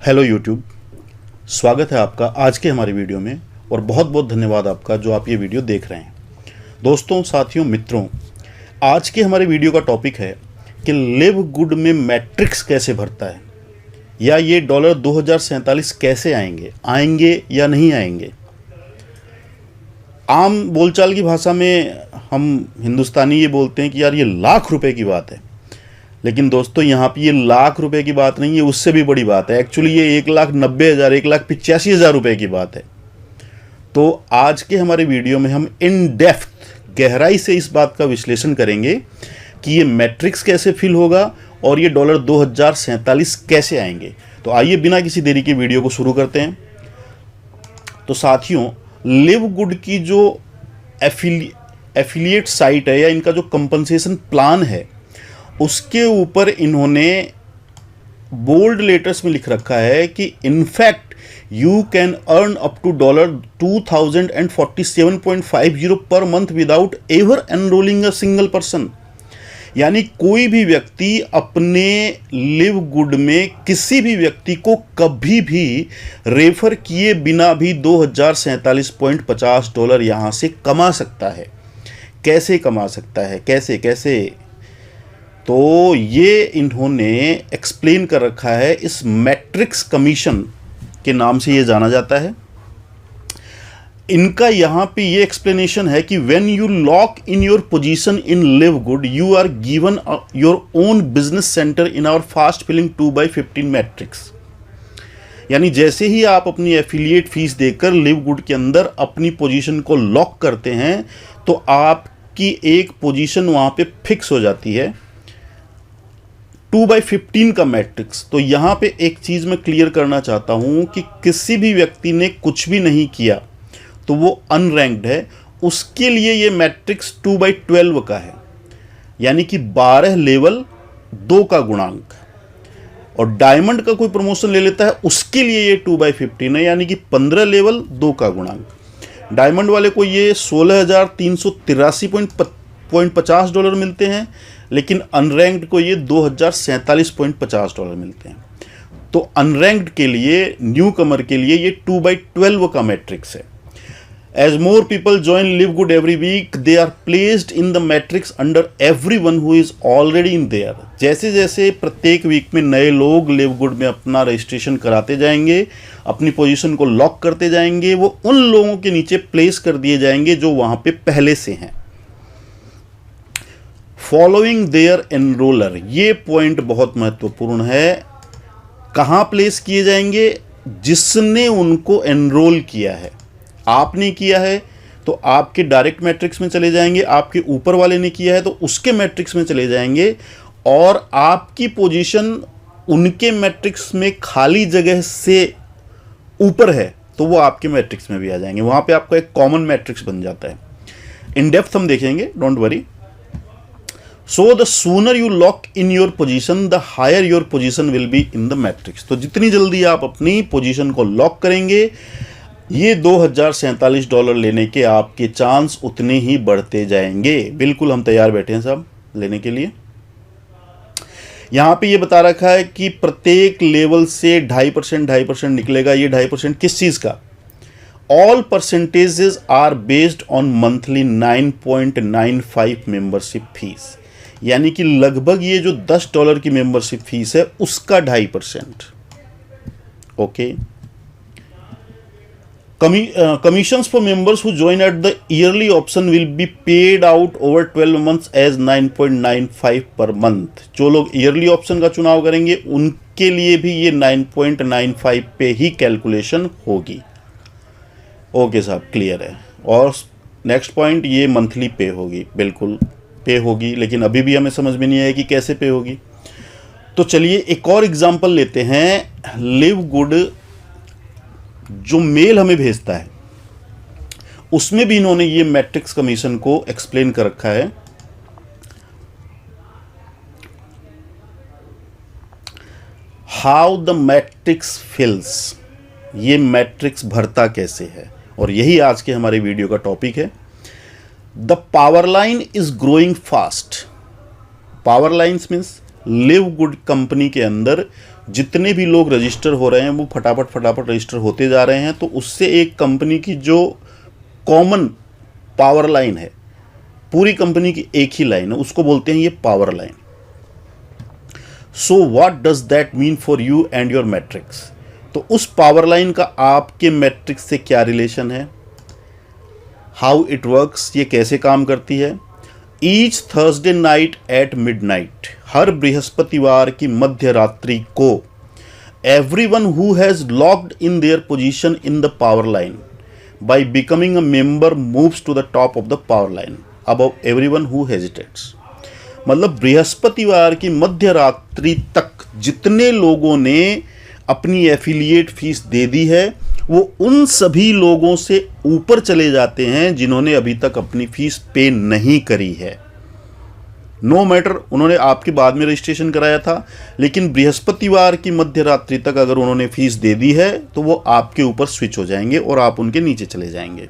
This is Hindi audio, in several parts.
हेलो यूट्यूब, स्वागत है आपका आज के हमारी वीडियो में और बहुत बहुत धन्यवाद आपका जो आप ये वीडियो देख रहे हैं। दोस्तों, साथियों, मित्रों, आज के हमारे वीडियो का टॉपिक है कि लिव गुड में मैट्रिक्स कैसे भरता है, या ये $2047 कैसे आएंगे या नहीं आएंगे। आम बोलचाल की भाषा में हम हिंदुस्तानी ये बोलते हैं कि यार ये लाख रुपए की बात है, लेकिन दोस्तों यहाँ पे ये लाख रुपए की बात नहीं है, उससे भी बड़ी बात है। एक्चुअली ये 1,90,000 1,85,000 रुपए की बात है। तो आज के हमारे वीडियो में हम इन डेप्थ गहराई से इस बात का विश्लेषण करेंगे कि ये मैट्रिक्स कैसे फिल होगा और ये $2047 कैसे आएंगे। तो आइए बिना किसी देरी के वीडियो को शुरू करते हैं। तो साथियों, लिव गुड की जो एफिलिएट साइट है या इनका जो कंपनसेशन प्लान है, उसके ऊपर इन्होंने बोल्ड लेटर्स में लिख रखा है कि in fact you can earn up to $2,047.50 per month without ever enrolling a single person. यानी कोई भी व्यक्ति अपने लिव गुड में किसी भी व्यक्ति को कभी भी रेफर किए बिना भी $2047.50 यहाँ से कमा सकता है। कैसे कमा सकता है, कैसे तो ये इन्होंने एक्सप्लेन कर रखा है। इस मैट्रिक्स कमीशन के नाम से ये जाना जाता है। इनका यहाँ पे ये एक्सप्लेनेशन है कि when you lock in your position in Live Good you are given your own business center in our fast filling 2/15 matrix. यानी जैसे ही आप अपनी एफिलिएट फीस देकर लिव गुड के अंदर अपनी पोजीशन को लॉक करते हैं तो आपकी एक पोजीशन वहाँ पे फिक्स हो जाती है 2/15 का मैट्रिक्स। तो यहाँ पे एक चीज़ मैं क्लियर करना चाहता हूँ कि किसी भी व्यक्ति ने कुछ भी नहीं किया तो वो अनरैंक्ड है, उसके लिए ये मैट्रिक्स 2/12 का है, यानी कि 12 लेवल 2 का गुणांक। और डायमंड का कोई प्रमोशन ले लेता है उसके लिए ये 2/15 है, यानी कि 15 लेवल 2 का गुणांक। डायमंड वाले को ये $16,383.50 मिलते हैं, लेकिन अनरैंक्ड को ये $2,047.50 मिलते हैं। तो अनरैंक्ड के लिए, न्यू कमर के लिए ये 2/12 का मैट्रिक्स है। As more people join Live Good every week they are placed in the matrix under everyone who is already in there. जैसे जैसे प्रत्येक वीक में नए लोग लिव गुड में अपना रजिस्ट्रेशन कराते जाएंगे, अपनी पोजीशन को लॉक करते जाएंगे, वो उन लोगों के नीचे प्लेस कर दिए जाएंगे जो वहां पे पहले से हैं। फॉलोइंग देयर एनरोलर, ये पॉइंट बहुत महत्वपूर्ण है। कहाँ प्लेस किए जाएंगे? जिसने उनको एनरोल किया है। आपने किया है तो आपके डायरेक्ट मैट्रिक्स में चले जाएंगे, आपके ऊपर वाले ने किया है तो उसके मैट्रिक्स में चले जाएंगे, और आपकी पोजीशन उनके मैट्रिक्स में खाली जगह से ऊपर है तो वो आपके मैट्रिक्स में भी आ जाएंगे। वहाँ पे आपका एक कॉमन मैट्रिक्स बन जाता है। इन डेप्थ हम देखेंगे, don't worry. So the sooner you lock in your position, the higher your position will be in the matrix। तो जितनी जल्दी आप अपनी पोजीशन को लॉक करेंगे, ये $2047 लेने के आपके चांस उतने ही बढ़ते जाएंगे। बिल्कुल हम तैयार बैठे हैं साहब लेने के लिए। यहाँ पे ये बता रखा है कि प्रत्येक लेवल से 2.5% निकलेगा। ये 2.5% किस चीज़ का? All percentages are based on monthly 9.95 membership fees. यानी कि लगभग ये जो $10 की मेंबरशिप फीस है उसका 2.5%। Okay. Commissions for members who join at the yearly option will be paid out over 12 months as 9.95 per month। जो लोग ईयरली ऑप्शन का चुनाव करेंगे उनके लिए भी ये 9.95 पे ही कैलकुलेशन होगी। ओके साहब, क्लियर है। और नेक्स्ट पॉइंट, ये मंथली पे होगी। बिल्कुल पे होगी, लेकिन अभी भी हमें समझ में नहीं आया कि कैसे पे होगी। तो चलिए एक और एग्जांपल लेते हैं। लिव गुड जो मेल हमें भेजता है उसमें भी इन्होंने ये मैट्रिक्स कमीशन को एक्सप्लेन कर रखा है। हाउ द मैट्रिक्स फिल्स, ये मैट्रिक्स भरता कैसे है, और यही आज के हमारे वीडियो का टॉपिक है। The power line is growing fast. Power lines means live good company के अंदर जितने भी लोग रजिस्टर हो रहे हैं वो फटाफट फटाफट रजिस्टर होते जा रहे हैं, तो उससे एक कंपनी की जो कॉमन पावर लाइन है, पूरी कंपनी की एक ही लाइन है, उसको बोलते हैं ये power line. So what does that mean for you and your matrix? तो उस पावर लाइन का आपके मैट्रिक्स से क्या रिलेशन है, हाउ इट वर्क्स, ये कैसे काम करती है। Each Thursday night at midnight, हर बृहस्पतिवार की मध्य रात्रि को, everyone who has logged in their position in the power line by becoming a member moves to the top of the power line above everyone who hesitates। मतलब बृहस्पतिवार की मध्य रात्रि तक जितने लोगों ने अपनी एफिलिएट फीस दे दी है वो उन सभी लोगों से ऊपर चले जाते हैं जिन्होंने अभी तक अपनी फीस पे नहीं करी है। नो मैटर उन्होंने आपके बाद में रजिस्ट्रेशन कराया था, लेकिन बृहस्पतिवार की मध्य रात्रि तक अगर उन्होंने फीस दे दी है तो वो आपके ऊपर स्विच हो जाएंगे और आप उनके नीचे चले जाएंगे।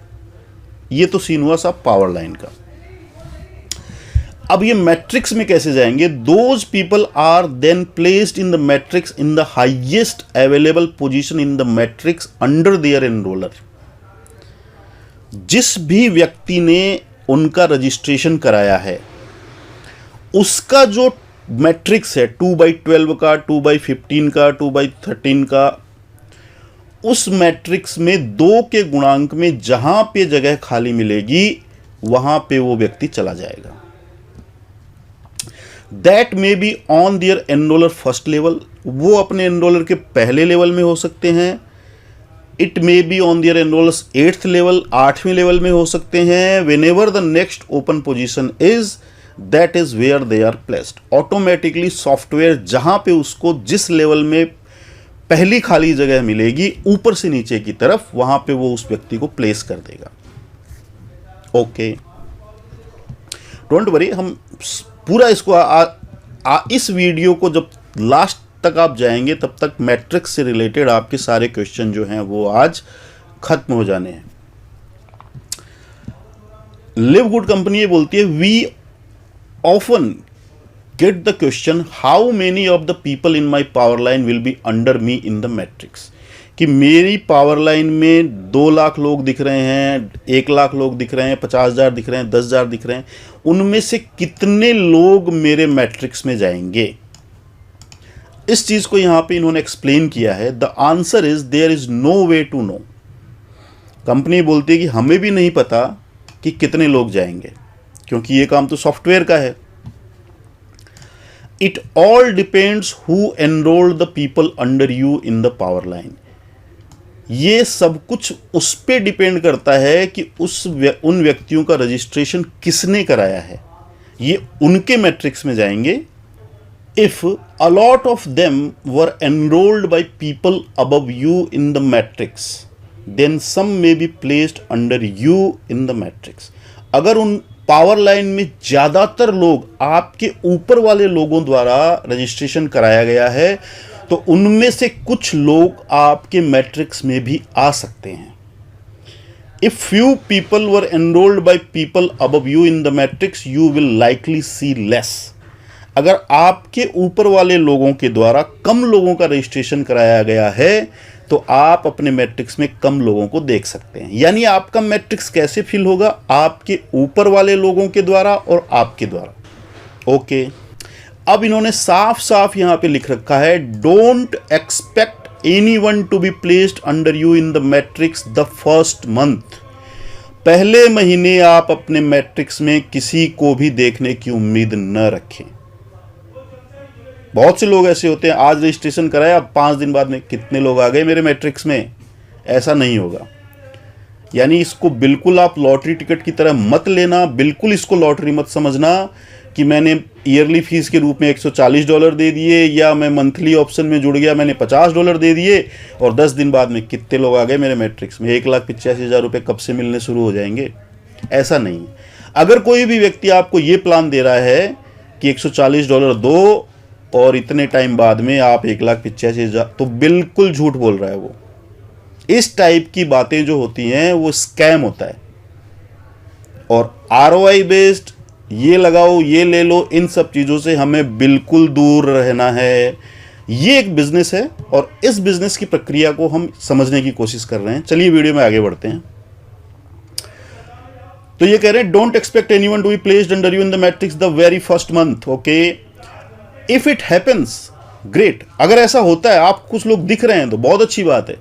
ये तो सीन हुआ साहब पावर लाइन का। अब ये मैट्रिक्स में कैसे जाएंगे? Those people are then placed in the matrix in the highest available position in the matrix under their enroller. जिस भी व्यक्ति ने उनका रजिस्ट्रेशन कराया है उसका जो मैट्रिक्स है 2/12 का, 2/15 का, 2/13 का, उस मैट्रिक्स में 2 के गुणांक में जहां पे जगह खाली मिलेगी वहां पे वो व्यक्ति चला जाएगा। That may be on their enroller first level, वो अपने एनरोलर के पहले लेवल में हो सकते हैं। It may be on their enrollers 8th level, 8वें लेवल में हो सकते हैं। Whenever the next open position is that is where they are placed. Automatically software जहां पे उसको जिस लेवल में पहली खाली जगह मिलेगी ऊपर से नीचे की तरफ, वहां पे वो उस व्यक्ति को प्लेस कर देगा। ओके, डोंट वरी, हम पूरा इसको इस वीडियो को जब लास्ट तक आप जाएंगे तब तक मैट्रिक्स से रिलेटेड आपके सारे क्वेश्चन जो हैं वो आज खत्म हो जाने हैं। लिव गुड कंपनी ये बोलती है, we often get the question how many of the people in my power line will be under me in the matrix, कि मेरी पावर लाइन में 2 लाख लोग दिख रहे हैं, 1 लाख लोग दिख रहे हैं, 50,000 दिख रहे हैं, 10,000 दिख रहे हैं, उनमें से कितने लोग मेरे मैट्रिक्स में जाएंगे। इस चीज को यहां पे इन्होंने एक्सप्लेन किया है। The answer is there is no way to know. Company बोलती है कि हमें भी नहीं पता कि कितने लोग जाएंगे, क्योंकि ये काम तो सॉफ्टवेयर का है। It all depends who enrolled the people under you in the power line. ये सब कुछ उस पे डिपेंड करता है कि उन व्यक्तियों का रजिस्ट्रेशन किसने कराया है, ये उनके मैट्रिक्स में जाएंगे। If a lot of them were enrolled by people above you in the matrix then some may be placed under you in the matrix. अगर उन पावर लाइन में ज़्यादातर लोग आपके ऊपर वाले लोगों द्वारा रजिस्ट्रेशन कराया गया है तो उनमें से कुछ लोग आपके मैट्रिक्स में भी आ सकते हैं। If few people were enrolled by people above you in the matrix you will likely see less. अगर आपके ऊपर वाले लोगों के द्वारा कम लोगों का रजिस्ट्रेशन कराया गया है तो आप अपने मैट्रिक्स में कम लोगों को देख सकते हैं। यानी आपका मैट्रिक्स कैसे फिल होगा? आपके ऊपर वाले लोगों के द्वारा और आपके द्वारा। ओके, अब इन्होंने साफ साफ यहां पे लिख रखा है, don't expect anyone to be placed under you in the matrix the first month. पहले महीने आप अपने मैट्रिक्स में किसी को भी देखने की उम्मीद न रखें। बहुत से लोग ऐसे होते हैं, आज रजिस्ट्रेशन कराया, 5 दिन बाद में कितने लोग आ गए मेरे मैट्रिक्स में। ऐसा नहीं होगा। यानी इसको बिल्कुल आप लॉटरी टिकट की तरह मत लेना, बिल्कुल इसको लॉटरी मत समझना कि मैंने ईयरली फीस के रूप में $140 दे दिए या मैं मंथली ऑप्शन में जुड़ गया मैंने $50 दे दिए और 10 दिन बाद में कितने लोग आ गए मेरे मैट्रिक्स में, 1,85,000 रुपये कब से मिलने शुरू हो जाएंगे। ऐसा नहीं है। अगर कोई भी व्यक्ति आपको ये प्लान दे रहा है कि $140 दो और इतने टाइम बाद में आप 1,85,000, तो बिल्कुल झूठ बोल रहा है वो। इस टाइप की बातें जो होती हैं वो स्कैम होता है। और ROI बेस्ड ये लगाओ ये ले लो, इन सब चीज़ों से हमें बिल्कुल दूर रहना है। ये एक बिजनेस है और इस बिजनेस की प्रक्रिया को हम समझने की कोशिश कर रहे हैं। चलिए वीडियो में आगे बढ़ते हैं। तो ये कह रहे हैं don't expect anyone to be placed under you in the matrix the very first month. Okay, if it happens great, अगर ऐसा होता है, आप कुछ लोग दिख रहे हैं तो बहुत अच्छी बात है।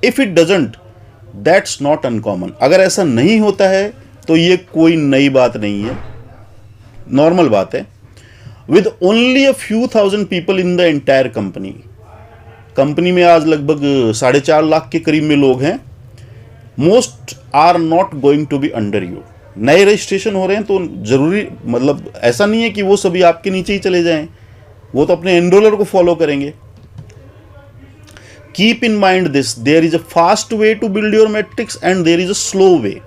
If it doesn't that's not uncommon, अगर ऐसा नहीं होता है तो ये कोई नई बात नहीं है, नॉर्मल बात है। With only a few thousand people in the entire company, company में आज लगभग 4.5 लाख के करीब में लोग हैं। Most are not going to be under you, नए रजिस्ट्रेशन हो रहे हैं तो जरूरी, मतलब ऐसा नहीं है कि वो सभी आपके नीचे ही चले जाएं, वो तो अपने एनरोलर को फॉलो करेंगे। Keep in mind this, there is a fast way to build your matrix and there is a slow way.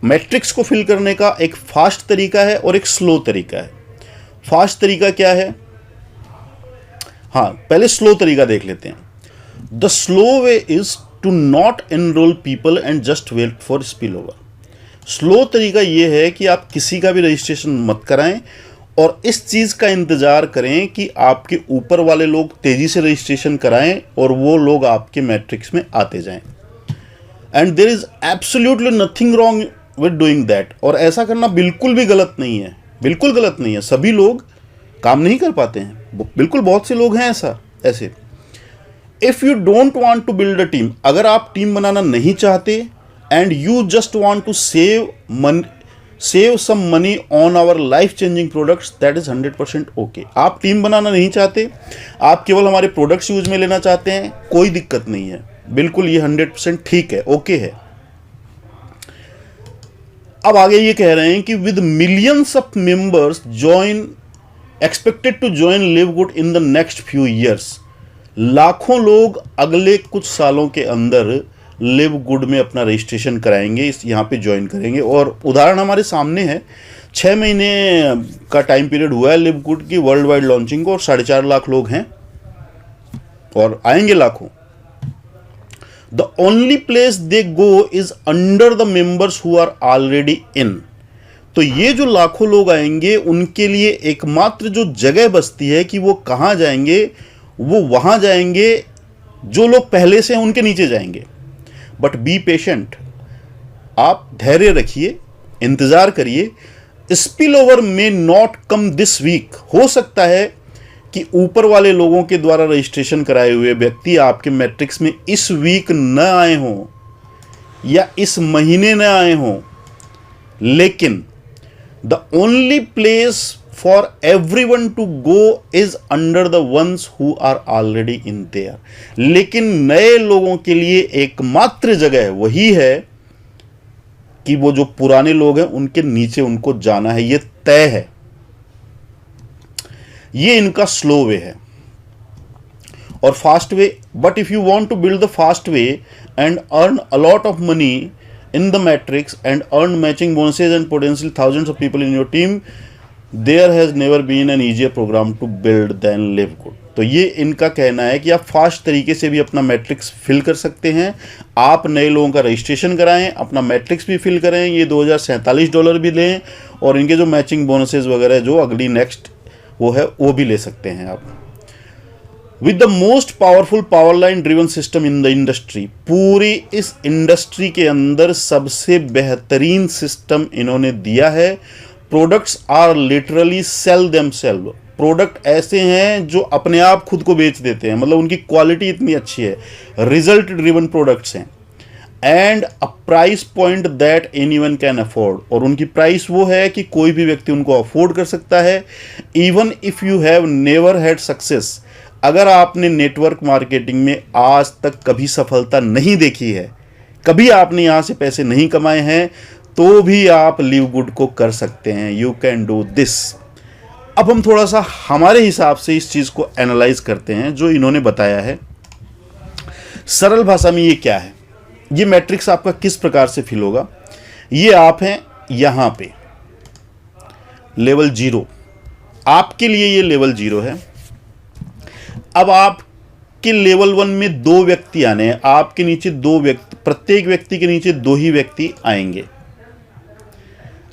Matrix को फिल करने का एक फास्ट तरीका है और एक स्लो तरीका है। फास्ट तरीका क्या है? हाँ, पहले स्लो तरीका देख लेते हैं। The slow way is to not enroll people and just wait for spill over. Slow तरीका यह है कि आप किसी का भी रजिस्ट्रेशन मत कराएं और इस चीज़ का इंतज़ार करें कि आपके ऊपर वाले लोग तेज़ी से रजिस्ट्रेशन कराएं और वो लोग आपके मैट्रिक्स में आते जाएं। And there is absolutely nothing wrong with doing that, और ऐसा करना बिल्कुल भी गलत नहीं है, बिल्कुल गलत नहीं है। सभी लोग काम नहीं कर पाते हैं, बिल्कुल बहुत से लोग हैं ऐसे। If you don't want to build a team, अगर आप टीम बनाना नहीं चाहते and you just want to save some money on our life changing products, that is 100% okay. आप टीम बनाना नहीं चाहते, आप केवल हमारे प्रोडक्ट्स यूज में लेना चाहते हैं, कोई दिक्कत नहीं है, बिल्कुल ये 100% ठीक है, ओके है। अब आगे ये कह रहे हैं कि with millions of members expected to join Live Good in the next few years, लाखों लोग अगले कुछ सालों के अंदर लिव गुड में अपना रजिस्ट्रेशन कराएंगे, इस यहाँ पे ज्वाइन करेंगे। और उदाहरण हमारे सामने है, 6 महीने का टाइम पीरियड हुआ है लिव गुड की वर्ल्ड वाइड लॉन्चिंग को, और 4.5 लाख लोग हैं और आएंगे लाखों। The only place they go is under the members who are already in. तो ये जो लाखों लोग आएंगे उनके लिए एकमात्र जो जगह बचती है कि वो कहाँ जाएंगे, वो वहाँ जाएंगे जो लोग पहले से हैं उनके नीचे जाएंगे। बट बी पेशेंट, आप धैर्य रखिए, इंतज़ार करिए। स्पिल ओवर में नॉट कम दिस वीक, हो सकता है कि ऊपर वाले लोगों के द्वारा रजिस्ट्रेशन कराए हुए व्यक्ति आपके मैट्रिक्स में इस वीक न आए हों या इस महीने न आए हों, लेकिन the only place for everyone to go is under the ones who are already in there. लेकिन नए लोगों के लिए एकमात्र जगह वही है कि वो जो पुराने लोग हैं उनके नीचे उनको जाना है, ये तय है। ये इनका स्लो वे है। और fast way, but if you want to build the fast way and earn a lot of money in the matrix and earn matching bonuses and potentially thousands of people in your team, there has never been an easier program to build than live good। तो ये इनका कहना है कि आप फास्ट तरीके से भी अपना मैट्रिक्स फिल कर सकते हैं। आप नए लोगों का रजिस्ट्रेशन कराएं, अपना मैट्रिक्स भी फिल करें, ये $2047 भी लें, और इनके जो मैचिंग बोनसेस वगैरह जो अगली नेक्स्ट वो है वो भी ले सकते हैं आप। With the most powerful power line driven system in the industry, पूरी इस इंडस्ट्री के अंदर सबसे बेहतरीन सिस्टम इन्होंने दिया है। Products are literally sell themselves, product ऐसे हैं जो अपने आप खुद को बेच देते हैं, मतलब उनकी क्वालिटी इतनी अच्छी है, रिजल्ट ड्रिवन प्रोडक्ट्स हैं। And a price point that anyone can afford, और उनकी प्राइस वो है कि कोई भी व्यक्ति उनको अफोर्ड कर सकता है। Even if you have never had success, अगर आपने नेटवर्क मार्केटिंग में आज तक कभी सफलता नहीं देखी है, कभी आपने यहाँ से पैसे नहीं कमाए हैं, तो भी आप लिव गुड को कर सकते हैं। You can do this. अब हम थोड़ा सा हमारे हिसाब से इस चीज़ को एनालाइज करते हैं जो इन्होंने बताया है। सरल भाषा में ये क्या है, ये मैट्रिक्स आपका किस प्रकार से फिल होगा। ये आप हैं यहाँ पे लेवल 0, आपके लिए ये लेवल 0 है। अब आपके लेवल 1 में 2 व्यक्ति आने हैं, आपके नीचे 2 व्यक्ति, प्रत्येक व्यक्ति के नीचे 2 ही व्यक्ति आएंगे।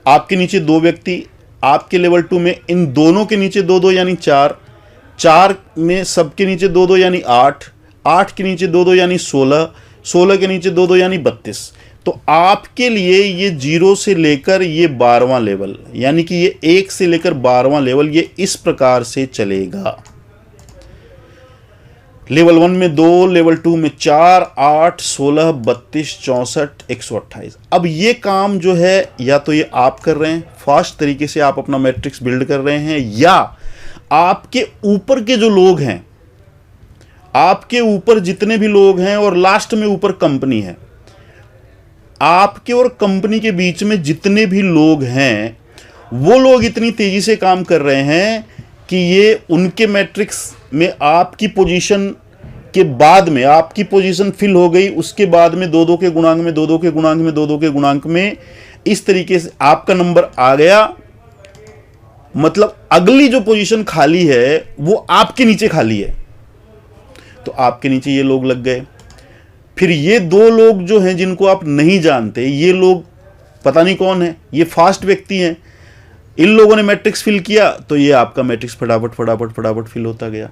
आपके नीचे 2 व्यक्ति, आपके लेवल 2 में इन दोनों के नीचे 2-2 यानी 4, 4 में सबके नीचे 2 यानी 8, 8 के नीचे 2 यानी 16, 16 के नीचे 2 यानी 32। तो आपके लिए ये 0 से लेकर ये 12वां लेवल, यानी कि ये 1 से लेकर 12वां लेवल, ये इस प्रकार से चलेगा। लेवल 1 में 2, लेवल 2 में 4, 8, 16, 32, 64, 128। अब ये काम जो है या तो ये आप कर रहे हैं, फास्ट तरीके से आप अपना मैट्रिक्स बिल्ड कर रहे हैं, या आपके ऊपर के जो लोग हैं, आपके ऊपर जितने भी लोग हैं और लास्ट में ऊपर कंपनी है, आपके और कंपनी के बीच में जितने भी लोग हैं वो लोग इतनी तेजी से काम कर रहे हैं कि ये उनके मैट्रिक्स में आपकी पोजीशन के बाद में, आपकी पोजीशन फिल हो गई, उसके बाद में 2-2 के गुणांक में, 2-2 के गुणांक में, 2-2 के गुणांक में, इस तरीके से आपका नंबर आ गया। मतलब अगली जो पोजीशन खाली है वो आपके नीचे खाली है, तो आपके नीचे ये लोग लग गए। फिर ये 2 लोग जो हैं जिनको आप नहीं जानते, ये लोग पता नहीं कौन है, ये फास्ट व्यक्ति हैं, इन लोगों ने मैट्रिक्स फिल किया तो ये आपका मैट्रिक्स फटाफट फटाफट फटाफट फिल होता गया।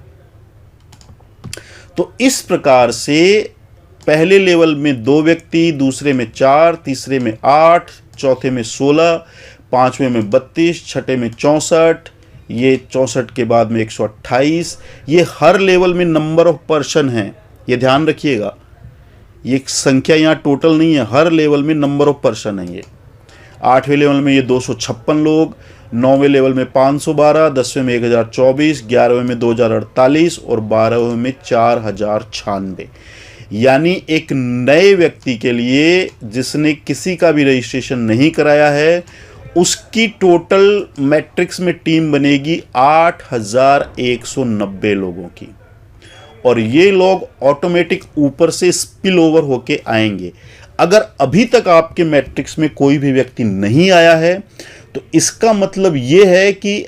तो इस प्रकार से पहले लेवल में 2 व्यक्ति, दूसरे में 4, तीसरे में 8, चौथे में 16, पांचवें में 32, छठे में 64, ये 64 के बाद में 128। ये हर लेवल में नंबर ऑफ पर्सन हैं, ये ध्यान रखिएगा, ये संख्या यहाँ टोटल नहीं है, हर लेवल में नंबर ऑफ पर्सन है। ये 8वें लेवल में ये 256 लोग, 9वें लेवल में 512, 10वें में 1024, 11वें में 2048 और 12वें में 4096। यानी एक नए व्यक्ति के लिए जिसने किसी का भी रजिस्ट्रेशन नहीं कराया है, उसकी टोटल मैट्रिक्स में टीम बनेगी 8190 लोगों की, और ये लोग ऑटोमेटिक ऊपर से स्पिल ओवर होके आएंगे। अगर अभी तक आपके मैट्रिक्स में कोई भी व्यक्ति नहीं आया है तो इसका मतलब यह है कि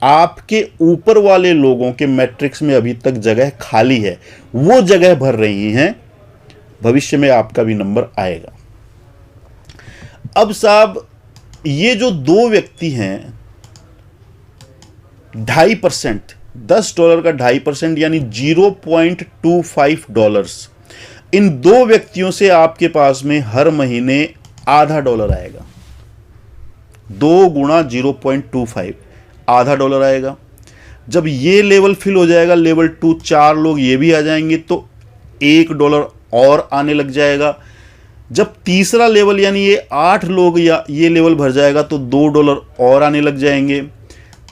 आपके ऊपर वाले लोगों के मैट्रिक्स में अभी तक जगह खाली है, वो जगह भर रही हैं, भविष्य में आपका भी नंबर आएगा। अब साहब ये जो 2 व्यक्ति हैं, 2.5%, $10 का 2.5% यानी $0.25, इन 2 व्यक्तियों से आपके पास में हर महीने $0.5 आएगा। 2 गुणा 0.25, $0.5 आएगा। जब ये लेवल फिल हो जाएगा, लेवल 2 4 लोग ये भी आ जाएंगे तो $1 और आने लग जाएगा। जब तीसरा लेवल यानी ये 8 लोग या ये लेवल भर जाएगा तो $2 और आने लग जाएंगे।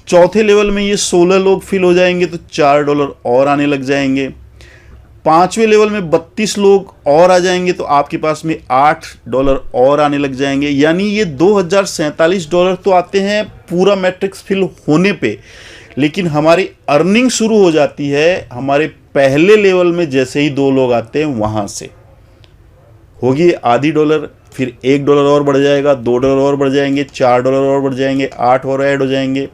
चौथे लेवल में ये 16 लोग फिल हो जाएंगे तो $4 और आने लग जाएंगे। 5वें लेवल में 32 लोग और आ जाएंगे तो आपके पास में $8 और आने लग जाएंगे। यानी ये $2047 तो आते हैं पूरा मैट्रिक्स फिल होने पे, लेकिन हमारी अर्निंग शुरू हो जाती है हमारे पहले लेवल में जैसे ही 2 लोग आते हैं वहां से होगी $0.5, फिर $1 और बढ़ जाएगा, $2 और बढ़ जाएंगे, $4 और बढ़ जाएंगे, 8 और ऐड हो जाएंगे।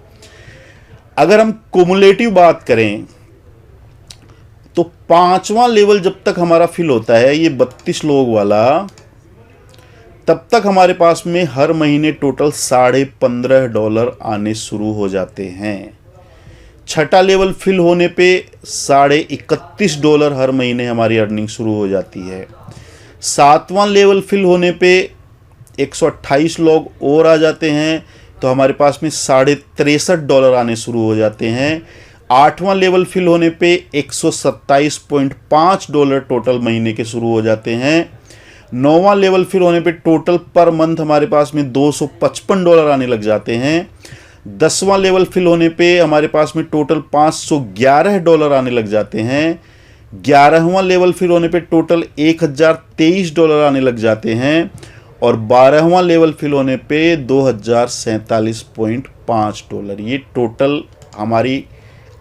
अगर हम कुमुलेटिव बात करें तो 5वां लेवल जब तक हमारा फिल होता है, ये 32 लोग वाला, तब तक हमारे पास में हर महीने टोटल $15.5 आने शुरू हो जाते हैं। छठा लेवल फिल होने पे $31.5 हर महीने हमारी अर्निंग शुरू हो जाती है। 7वां लेवल फिल होने पे 128 लोग और आ जाते हैं तो हमारे पास में $63.5 आने शुरू हो जाते हैं। 8वां लेवल फिल होने पे $127.5 टोटल महीने के शुरू हो जाते हैं। 9वां लेवल फिल होने पे टोटल पर मंथ हमारे पास में $255 आने लग जाते हैं। 10वां लेवल फिल होने पे हमारे पास में टोटल $511 आने लग जाते हैं। 11वां लेवल फिल होने पे टोटल $1023 आने लग जाते हैं और 12वां लेवल फिल होने पे $2047.5। ये टोटल हमारी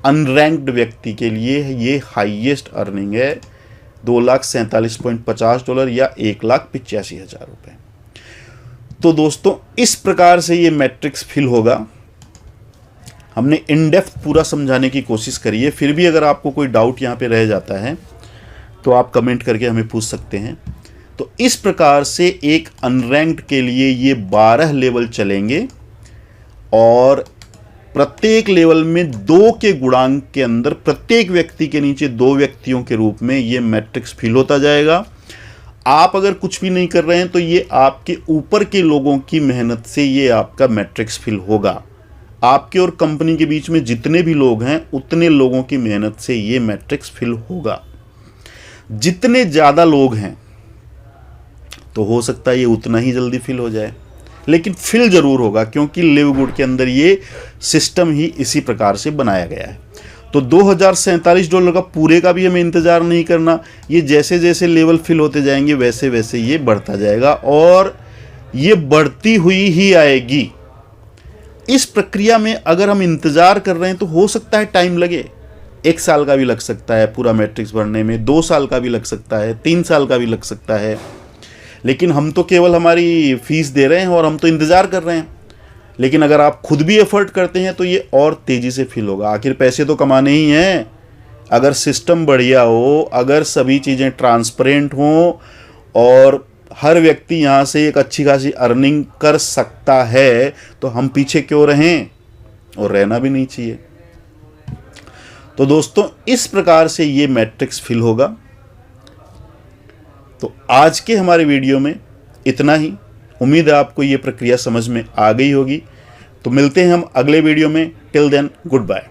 अनरैंक्ड व्यक्ति के लिए ये हाईएस्ट अर्निंग है, $2,47.50 या $1,85,000 रुपये। तो दोस्तों इस प्रकार से ये मैट्रिक्स फिल होगा। हमने इन डेप्थ पूरा समझाने की कोशिश करी है, फिर भी अगर आपको कोई डाउट यहाँ पे रह जाता है तो आप कमेंट करके हमें पूछ सकते हैं। तो इस प्रकार से एक अनरैंक्ड के लिए ये 12 लेवल चलेंगे और प्रत्येक लेवल में 2 के गुणांक के अंदर प्रत्येक व्यक्ति के नीचे 2 व्यक्तियों के रूप में ये मैट्रिक्स फिल होता जाएगा। आप अगर कुछ भी नहीं कर रहे हैं तो ये आपके ऊपर के लोगों की मेहनत से ये आपका मैट्रिक्स फिल होगा। आपके और कंपनी के बीच में जितने भी लोग हैं उतने लोगों की मेहनत से ये मैट्रिक्स फिल होगा। जितने ज़्यादा लोग हैं तो हो सकता है ये उतना ही जल्दी फिल हो जाए, लेकिन फिल जरूर होगा, क्योंकि लिव गुड के अंदर ये सिस्टम ही इसी प्रकार से बनाया गया है। तो $2047 का पूरे का भी हमें इंतज़ार नहीं करना। ये जैसे जैसे लेवल फिल होते जाएंगे वैसे वैसे ये बढ़ता जाएगा और ये बढ़ती हुई ही आएगी। इस प्रक्रिया में अगर हम इंतज़ार कर रहे हैं तो हो सकता है टाइम लगे, 1 साल का भी लग सकता है पूरा मैट्रिक्स भरने में, 2 साल का भी लग सकता है, 3 साल का भी लग सकता है, लेकिन हम तो केवल हमारी फीस दे रहे हैं और हम तो इंतज़ार कर रहे हैं। लेकिन अगर आप खुद भी एफर्ट करते हैं तो ये और तेज़ी से फिल होगा। आखिर पैसे तो कमाने ही हैं। अगर सिस्टम बढ़िया हो, अगर सभी चीज़ें ट्रांसपेरेंट हों और हर व्यक्ति यहाँ से एक अच्छी खासी अर्निंग कर सकता है तो हम पीछे क्यों रहें, और रहना भी नहीं चाहिए। तो दोस्तों इस प्रकार से ये मैट्रिक्स फिल होगा। तो आज के हमारे वीडियो में इतना ही। उम्मीद है आपको ये प्रक्रिया समझ में आ गई होगी। तो मिलते हैं हम अगले वीडियो में। Till then good bye.